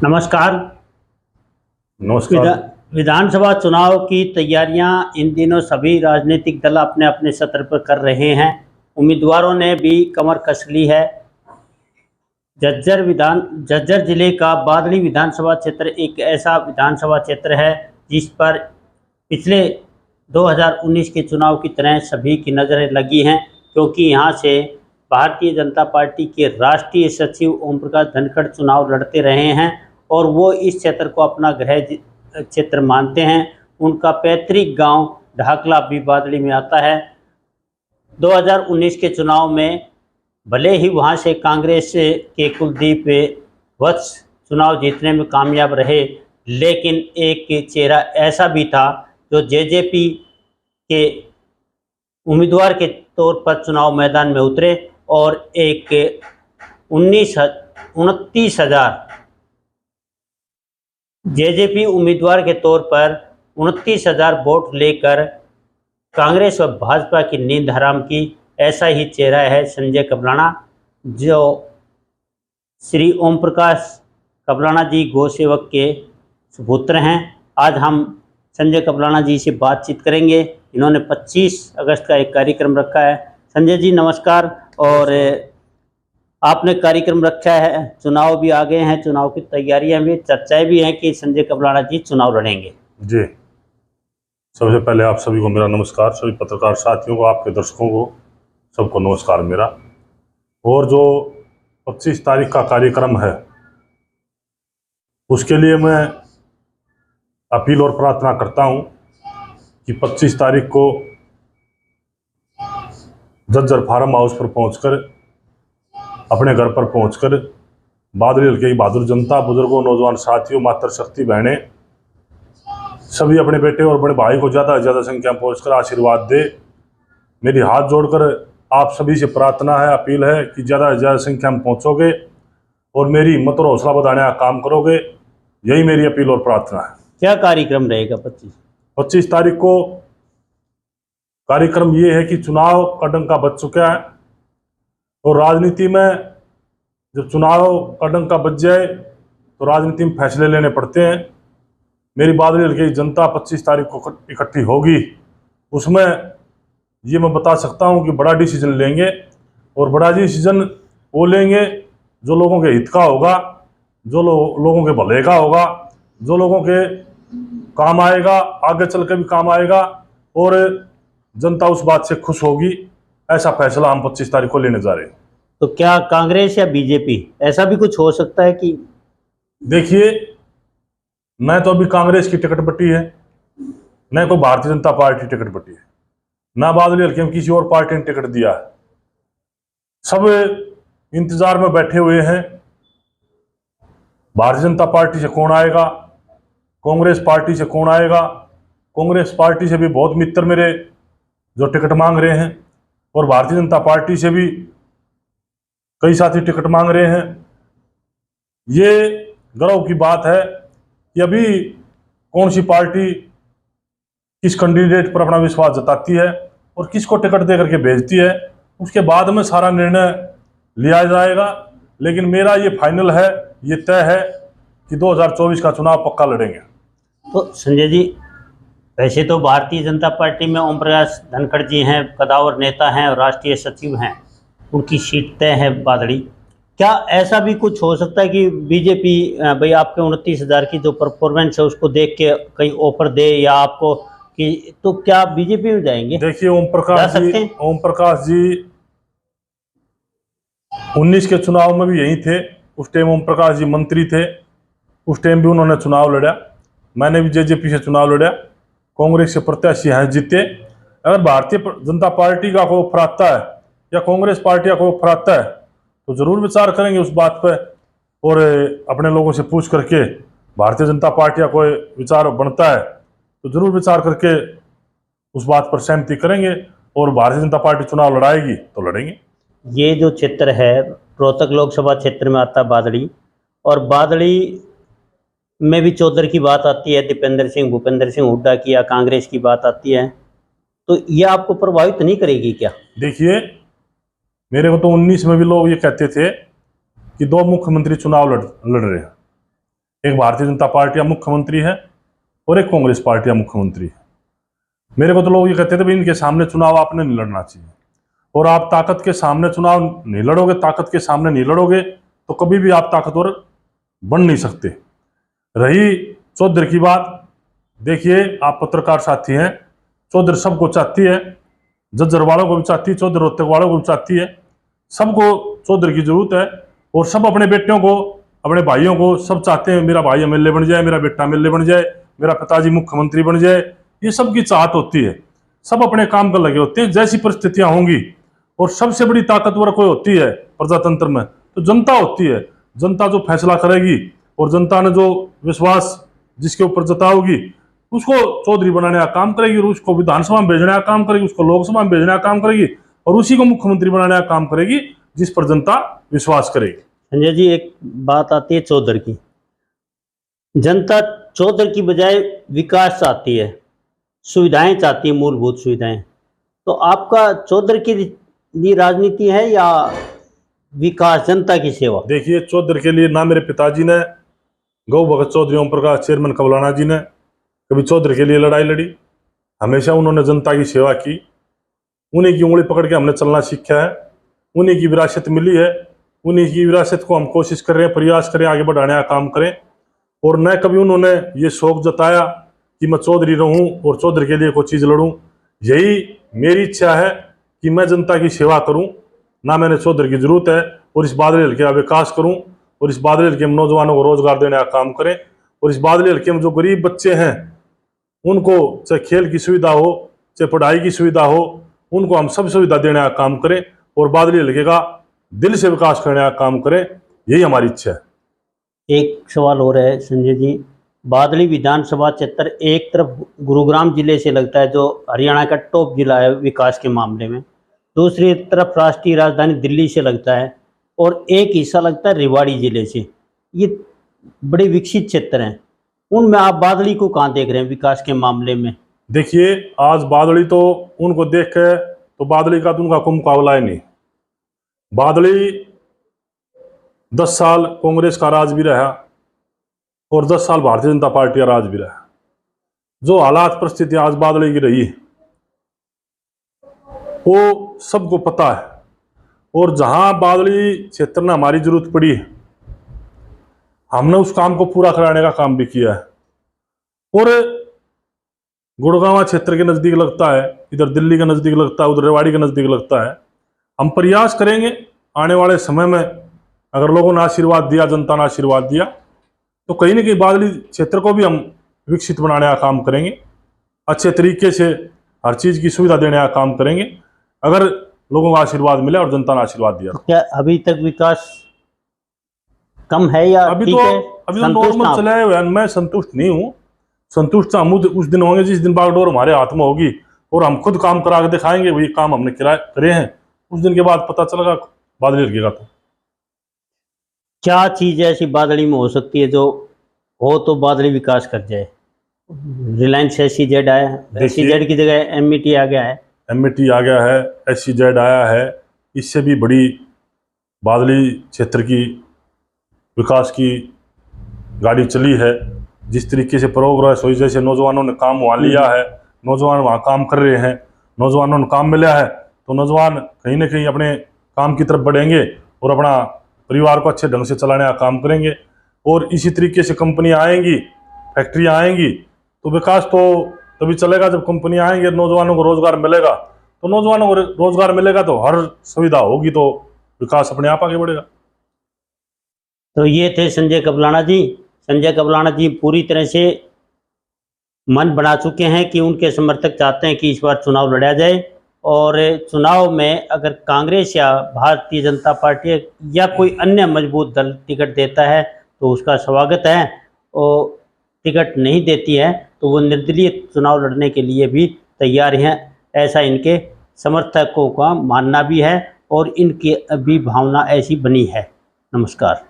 नमस्कार। नमस्कार। विधानसभा चुनाव की तैयारियां इन दिनों सभी राजनीतिक दल अपने अपने सत्र पर कर रहे हैं। उम्मीदवारों ने भी कमर कस ली है। झज्जर जिले का बादली विधानसभा क्षेत्र एक ऐसा विधानसभा क्षेत्र है जिस पर पिछले 2019 के चुनाव की तरह सभी की नज़रें लगी हैं, क्योंकि यहाँ से भारतीय जनता पार्टी के राष्ट्रीय सचिव ओम प्रकाश धनखड़ चुनाव लड़ते रहे हैं और वो इस क्षेत्र को अपना गृह क्षेत्र मानते हैं। उनका पैतृक गांव ढाकला भी बादली में आता है। 2019 के चुनाव में भले ही वहां से कांग्रेस के कुलदीप वत्स चुनाव जीतने में कामयाब रहे, लेकिन एक चेहरा ऐसा भी था जो जेजेपी के उम्मीदवार के तौर पर चुनाव मैदान में उतरे और एक 29,000 जेजेपी उम्मीदवार के तौर पर 29,000 वोट लेकर कांग्रेस और भाजपा की नींद हराम की। ऐसा ही चेहरा है संजय कबलाना, जो श्री ओम प्रकाश कबलाना जी गौ सेवक के सुपुत्र हैं। आज हम संजय कबलाना जी से बातचीत करेंगे। इन्होंने 25 अगस्त का एक कार्यक्रम रखा है। संजय जी नमस्कार। और आपने कार्यक्रम रखा है, चुनाव भी आ गए हैं, चुनाव की तैयारियां भी, चर्चाएं भी हैं कि संजय कबलाना जी चुनाव लड़ेंगे। जी, सबसे पहले आप सभी को मेरा नमस्कार, सभी पत्रकार साथियों को, आपके दर्शकों को सबको नमस्कार मेरा। और जो 25 तारीख का कार्यक्रम है उसके लिए मैं अपील और प्रार्थना करता हूं कि 25 तारीख को झज्जर फार्म हाउस पर पहुंचकर, अपने घर पर पहुंचकर बादली हल्के की बहादुर जनता, बुजुर्गों, नौजवान साथियों, मातृशक्ति बहनें सभी अपने बेटे और बड़े भाई को ज़्यादा से ज़्यादा संख्या में पहुंचकर आशीर्वाद दे। मेरी हाथ जोड़कर आप सभी से प्रार्थना है, अपील है कि ज़्यादा से ज़्यादा संख्या में पहुंचोगे और मेरी हिम्मत और हौसला बढ़ाने का काम करोगे। यही मेरी अपील और प्रार्थना है। क्या कार्यक्रम रहेगा 25 तारीख को? कार्यक्रम ये है कि चुनाव का डंका बज चुका है और राजनीति में जब चुनाव का डंका बज जाए तो राजनीति में फैसले लेने पड़ते हैं। मेरी बादली हल्के की जनता 25 तारीख को इकट्ठी होगी। उसमें ये मैं बता सकता हूँ कि बड़ा डिसीजन लेंगे और बड़ा डिसीजन वो लेंगे जो लोगों के हित का होगा, जो लोगों के भले का होगा, जो लोगों के काम आएगा, आगे चल के भी काम आएगा और जनता उस बात से खुश होगी। ऐसा फैसला हम 25 तारीख को लेने जा रहे हैं। तो क्या कांग्रेस या बीजेपी, ऐसा भी कुछ हो सकता है कि? देखिए, न तो अभी कांग्रेस की टिकट बटी है, न कोई भारतीय जनता पार्टी टिकट बटी है, ना बादली हल्के में किसी और पार्टी ने टिकट दिया है। सब इंतजार में बैठे हुए हैं। भारतीय जनता पार्टी से कौन आएगा, कांग्रेस पार्टी से कौन आएगा। कांग्रेस पार्टी से भी बहुत मित्र मेरे जो टिकट मांग रहे हैं और भारतीय जनता पार्टी से भी कई साथी टिकट मांग रहे हैं। ये गर्व की बात है कि अभी कौन सी पार्टी किस कैंडिडेट पर अपना विश्वास जताती है और किसको टिकट दे करके भेजती है, उसके बाद में सारा निर्णय लिया जाएगा। लेकिन मेरा ये फाइनल है, ये तय है कि 2024 का चुनाव पक्का लड़ेंगे। तो संजय जी, वैसे तो भारतीय जनता पार्टी में ओम प्रकाश धनखड़ जी हैं, कदावर नेता हैं और राष्ट्रीय सचिव हैं, उनकी सीट तय है बादली। क्या ऐसा भी कुछ हो सकता है कि बीजेपी भाई आपके 29,000 की जो परफॉर्मेंस है उसको देख के कहीं ऑफर दे या आपको कि, तो क्या बीजेपी में जाएंगे? देखिए, ओम प्रकाश जी 19 के चुनाव में भी यही थे। उस टाइम ओम प्रकाश जी मंत्री थे, उस टाइम भी उन्होंने चुनाव लड़ा। मैंने भी जेजेपी से चुनाव लड़ा, कांग्रेस के प्रत्याशी हैं, जीते। अगर भारतीय जनता पार्टी का कोई ऑफर आता है या कांग्रेस पार्टी का कोई ऑफर आता है तो जरूर विचार करेंगे उस बात पर और अपने लोगों से पूछ करके भारतीय जनता पार्टी का कोई विचार बनता है तो जरूर विचार करके उस बात पर सहमति करेंगे और भारतीय जनता पार्टी चुनाव लड़ाएगी तो लड़ेंगे। ये जो क्षेत्र है रोहतक लोकसभा क्षेत्र में आता है बादली, और बादली में भी चौधरी की बात आती है, दीपेंद्र सिंह, भूपेंद्र सिंह हुड्डा की, या कांग्रेस की बात आती है, तो ये आपको प्रभावित नहीं करेगी क्या? देखिए, मेरे को तो 19 में भी लोग ये कहते थे कि 2 मुख्यमंत्री चुनाव लड़ रहे हैं। एक भारतीय जनता पार्टी का मुख्यमंत्री है और एक कांग्रेस पार्टी का मुख्यमंत्री है। मेरे को तो लोग ये कहते थे भाई इनके सामने चुनाव आपने नहीं लड़ना चाहिए, और आप ताकत के सामने चुनाव नहीं लड़ोगे, ताकत के सामने नहीं लड़ोगे तो कभी भी आप ताकतवर बन नहीं सकते। रही चौधरी की बात, देखिए आप पत्रकार साथी हैं, चौधरी सबको चाहती है, जज्जर वालों को भी चाहती है, चौधरी रोहतक वालों को भी चाहती है, सबको चौधरी की जरूरत है। और सब अपने बेटियों को, अपने भाइयों को सब चाहते हैं मेरा भाई एमएलए बन जाए, मेरा बेटा एमएलए बन जाए, मेरा पिताजी मुख्यमंत्री बन जाए, ये सबकी चाहत होती है। सब अपने काम पर लगे होते हैं। जैसी परिस्थितियां होंगी, और सबसे बड़ी ताकतवर कोई होती है प्रजातंत्र में तो जनता होती है। जनता जो फैसला करेगी और जनता ने जो विश्वास जिसके ऊपर जताओगी उसको चौधरी बनाने का काम करेगी, और उसको विधानसभा में भेजने का काम करेगी, उसको लोकसभा में भेजने का काम करेगी, और उसी को मुख्यमंत्री बनाने का काम करेगी जिस पर जनता विश्वास करेगी। संजय जी, एक बात आती है चौधरी की, जनता चौधरी की बजाय विकास चाहती है, सुविधाएं चाहती है, मूलभूत सुविधाएं। तो आपका चौधरी की लिए राजनीति है या विकास, जनता की सेवा? देखिए, चौधरी के लिए ना मेरे पिताजी ने, गौ भगत चौधरी ओम प्रकाश चेयरमैन कबलाना जी ने कभी चौधरी के लिए लड़ाई लड़ी। हमेशा उन्होंने जनता की सेवा की। उन्हीं की उंगली पकड़ के हमने चलना सीखा है, उन्हीं की विरासत मिली है, उन्हीं की विरासत को हम कोशिश कर रहे हैं, प्रयास करें, आगे बढ़ाने का काम करें। और न कभी उन्होंने ये शौक जताया कि मैं चौधरी रहूं और चौधरी के लिए कोई चीज़ लड़ूं। यही मेरी इच्छा है कि मैं जनता की सेवा करूं, ना मैंने चौधरी की जरूरत है, और इस बादली हल्के का विकास करूं, और इस बादली हल्के में नौजवानों को रोजगार देने का काम करें, और इस बादली हल्के में जो गरीब बच्चे हैं उनको चाहे खेल की सुविधा हो, चाहे पढ़ाई की सुविधा हो, उनको हम सब सुविधा देने का काम करें, और बादली हल्के का दिल से विकास करने का काम करें। यही हमारी इच्छा है। एक सवाल और है संजय जी, बादली विधानसभा क्षेत्र एक तरफ गुरुग्राम जिले से लगता है जो हरियाणा का टॉप जिला है विकास के मामले में, दूसरी तरफ राष्ट्रीय राजधानी दिल्ली से लगता है, और एक हिस्सा लगता है रेवाड़ी जिले से। ये बड़े विकसित क्षेत्र हैं, उनमें आप बादली को कहाँ देख रहे हैं विकास के मामले में? देखिए, आज बादली तो उनको देख के तो बादली का तो उनका कोई मुकाबला ही नहीं। बादली 10 साल कांग्रेस का राज भी रहा और 10 साल भारतीय जनता पार्टी का राज भी रहा। जो हालात परिस्थिति आज बादली की रही है वो सबको पता है, और जहां बादली क्षेत्र में हमारी जरूरत पड़ी है हमने उस काम को पूरा कराने का काम भी किया है। और गुड़गांव क्षेत्र के नज़दीक लगता है, इधर दिल्ली के नज़दीक लगता है, उधर रेवाड़ी के नज़दीक लगता है। हम प्रयास करेंगे आने वाले समय में, अगर लोगों ने आशीर्वाद दिया, जनता ने आशीर्वाद दिया, तो कहीं ना कहीं बादली क्षेत्र को भी हम विकसित बनाने का काम करेंगे, अच्छे तरीके से हर चीज़ की सुविधा देने का काम करेंगे, अगर लोगों का आशीर्वाद मिला और जनता ने आशीर्वाद दिया। तो क्या अभी तक विकास कम है या अभी ठीक तो है? अभी तो नॉर्मल चला हुआ है। मैं संतुष्ट नहीं हूँ। संतुष्ट हम उस दिन होंगे जिस दिन बागडोर हमारे हाथ में होगी और हम खुद काम करा के दिखाएंगे वही काम हमने करे हैं, उस दिन के बाद पता चलेगा बादली लगेगा। तो क्या चीज़ ऐसी बादली में हो सकती है जो हो तो बादली विकास कर जाए? रिलायंस SEZ आया, SEZ की जगह MET आ गया है, MET आ गया है, SEZ आया है। इससे भी बड़ी बादली क्षेत्र की विकास की गाड़ी चली है। जिस तरीके से प्रोग्रेस हुई, जैसे नौजवानों ने काम वहाँ लिया है, नौजवान वहाँ काम कर रहे हैं, नौजवानों ने काम मिला है, तो नौजवान कहीं ना कहीं अपने काम की तरफ बढ़ेंगे और अपना परिवार को अच्छे ढंग से चलाने का काम करेंगे। और इसी तरीके से कंपनियाँ आएंगी, फैक्ट्रियाँ आएंगी, तो विकास तो तभी चलेगा जब कंपनियाँ आएंगी, नौजवानों को रोजगार मिलेगा। तो नौजवानों को रोजगार मिलेगा तो हर सुविधा होगी, तो विकास अपने आप आगे बढ़ेगा। तो ये थे संजय कबलाना जी। संजय कबलाना जी पूरी तरह से मन बना चुके हैं कि उनके समर्थक चाहते हैं कि इस बार चुनाव लड़ा जाए, और चुनाव में अगर कांग्रेस या भारतीय जनता पार्टी या कोई अन्य मजबूत दल टिकट देता है तो उसका स्वागत है, और टिकट नहीं देती है तो वो निर्दलीय चुनाव लड़ने के लिए भी तैयार हैं, ऐसा इनके समर्थकों का मानना भी है और इनकी भी भावना ऐसी बनी है। नमस्कार।